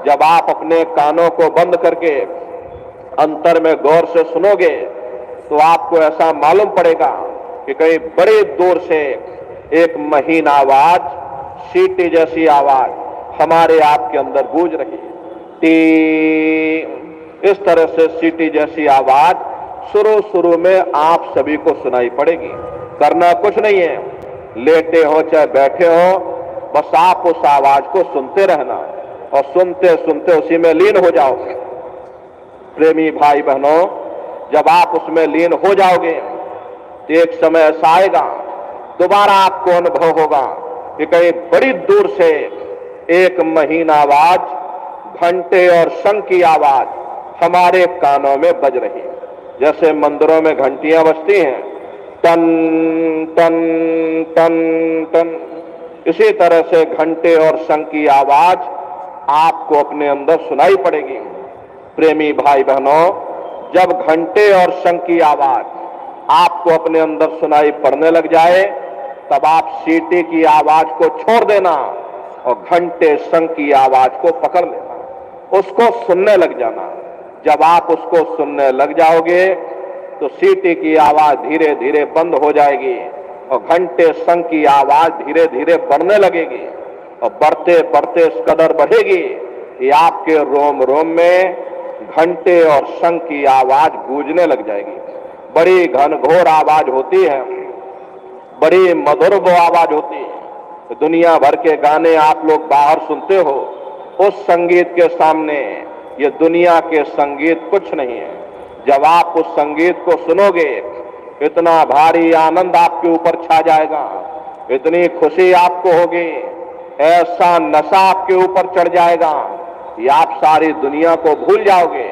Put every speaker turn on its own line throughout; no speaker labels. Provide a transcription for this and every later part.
जब आप अपने कानों को बंद करके अंतर में गौर से सुनोगे तो आपको ऐसा मालूम पड़ेगा कि कहीं बड़े दूर से एक महीन आवाज, सीटी जैसी आवाज हमारे आपके अंदर गूंज रही है। टी, इस तरह से सीटी जैसी आवाज शुरू में आप सभी को सुनाई पड़ेगी। करना कुछ नहीं है, लेटे हो चाहे बैठे हो, बस आप उस आवाज को सुनते रहना और सुनते सुनते उसी में लीन हो जाओगे। प्रेमी भाई बहनों, जब आप उसमें लीन हो जाओगे तो एक समय ऐसा आएगा, दोबारा आपको अनुभव होगा कि कहीं बड़ी दूर से एक महीन आवाज, घंटे और शंख की आवाज हमारे कानों में बज रही है। जैसे मंदिरों में घंटियां बजती हैं, टन टन टन टन, इसी तरह से घंटे और शंख की आवाज आपको अपने अंदर सुनाई पड़ेगी। प्रेमी भाई बहनों, जब घंटे और शंख की आवाज आपको अपने अंदर सुनाई पड़ने लग जाए, तब आप सीटी की आवाज को छोड़ देना और घंटे शंख की आवाज को पकड़ लेना, उसको सुनने लग जाना। जब आप उसको सुनने लग जाओगे तो सीटी की आवाज धीरे धीरे बंद हो जाएगी और घंटे शंख की आवाज धीरे धीरे बढ़ने लगेगी और बढ़ते बढ़ते इस कदर बढ़ेगी कि आपके रोम रोम में घंटे और शंख की आवाज गूंजने लग जाएगी। बड़ी घनघोर आवाज होती है, बड़ी मधुर वो आवाज होती है। दुनिया भर के गाने आप लोग बाहर सुनते हो, उस संगीत के सामने ये दुनिया के संगीत कुछ नहीं है। जब आप उस संगीत को सुनोगे, इतना भारी आनंद आपके ऊपर छा जाएगा, इतनी खुशी आपको होगी, ऐसा नशा आपके ऊपर चढ़ जाएगा कि आप सारी दुनिया को भूल जाओगे।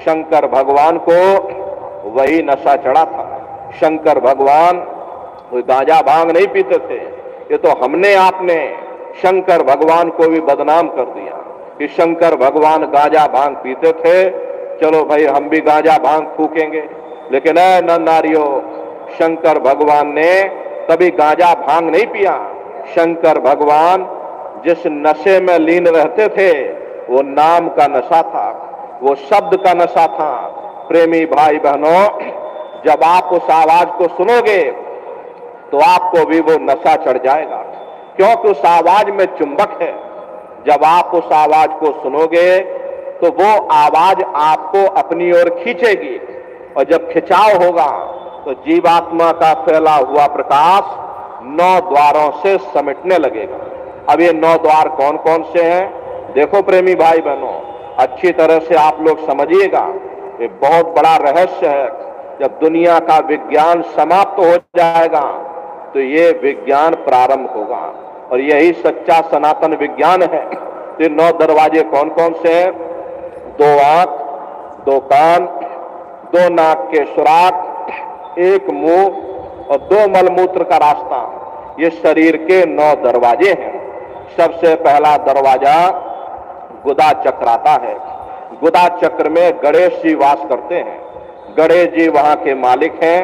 शंकर भगवान को वही नशा चढ़ा था। शंकर भगवान कोई गांजा भांग नहीं पीते थे। ये तो हमने आपने शंकर भगवान को भी बदनाम कर दिया कि शंकर भगवान गांजा भांग पीते थे, चलो भाई हम भी गांजा भांग फूकेंगे। लेकिन न नारियों, शंकर भगवान ने कभी गांजा भांग नहीं पिया। शंकर भगवान जिस नशे में लीन रहते थे वो नाम का नशा था, वो शब्द का नशा था। प्रेमी भाई बहनों, जब आप उस आवाज को सुनोगे तो आपको भी वो नशा चढ़ जाएगा, क्योंकि उस आवाज में चुंबक है। जब आप उस आवाज को सुनोगे तो वो आवाज आपको अपनी ओर खींचेगी और जब खिंचाव होगा तो जीवात्मा का फैला हुआ प्रकाश 9 द्वारों से समेटने लगेगा। अब ये 9 द्वार कौन कौन से हैं? देखो प्रेमी भाई बहनों, अच्छी तरह से आप लोग समझिएगा, ये बहुत बड़ा रहस्य है। जब दुनिया का विज्ञान समाप्त हो जाएगा तो ये विज्ञान प्रारंभ होगा और यही सच्चा सनातन विज्ञान है। तो 9 दरवाजे कौन कौन से हैं? 2 आंख, 2 कान, 2 नाक के सुराख, 1 मुंह और 2 मलमूत्र का रास्ता, ये शरीर के 9 दरवाजे हैं। सबसे पहला दरवाजा गुदा चक्र आता है। गुदा चक्र में गणेश जी वास करते हैं। गणेश जी वहां के मालिक हैं।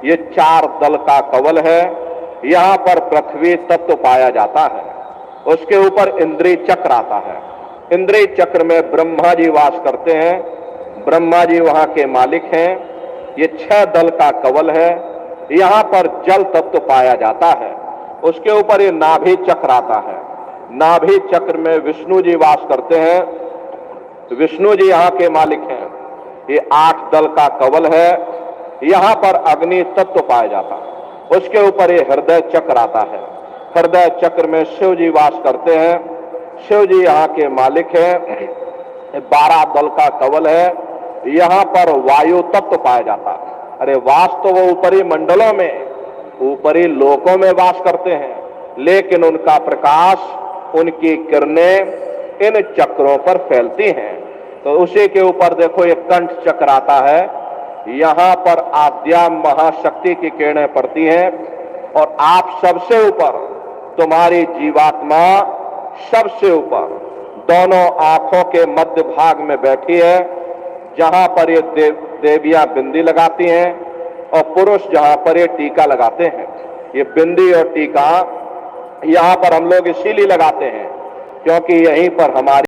ये 4 दल का कवल है। यहां पर पृथ्वी तत्व पाया जाता है। उसके ऊपर इंद्रिय चक्र आता है। इंद्रिय चक्र में ब्रह्मा जी वास करते हैं। ब्रह्मा जी वहां के मालिक हैं। ये 6 दल का कवल है। यहां पर जल तत्व पाया जाता है। उसके ऊपर ये नाभि चक्र आता है। नाभि चक्र में विष्णु जी वास करते हैं। विष्णु जी यहाँ के मालिक हैं। ये 8 दल का कवल है। यहाँ पर अग्नि तत्व पाया जाता है। उसके ऊपर ये हृदय चक्र आता है। हृदय चक्र में शिव जी वास करते हैं। शिव जी यहाँ के मालिक हैं। 12 दल का कवल है। यहाँ पर वायु तत्व पाया जाता है। अरे वास तो वो ऊपरी मंडलों में, ऊपरी लोकों में वास करते हैं, लेकिन उनका प्रकाश, उनकी किरणें इन चक्रों पर फैलती हैं। तो उसी के ऊपर देखो एक कंठ चक्र आता है। यहां पर आद्या महाशक्ति की किरणें पड़ती हैं और आप सबसे ऊपर, तुम्हारी जीवात्मा सबसे ऊपर दोनों आंखों के मध्य भाग में बैठी है, जहां पर ये देवियां बिंदी लगाती हैं और पुरुष जहां पर ये टीका लगाते हैं। ये बिंदी और टीका यहां पर हम लोग इसीलिए लगाते हैं क्योंकि यहीं पर हमारी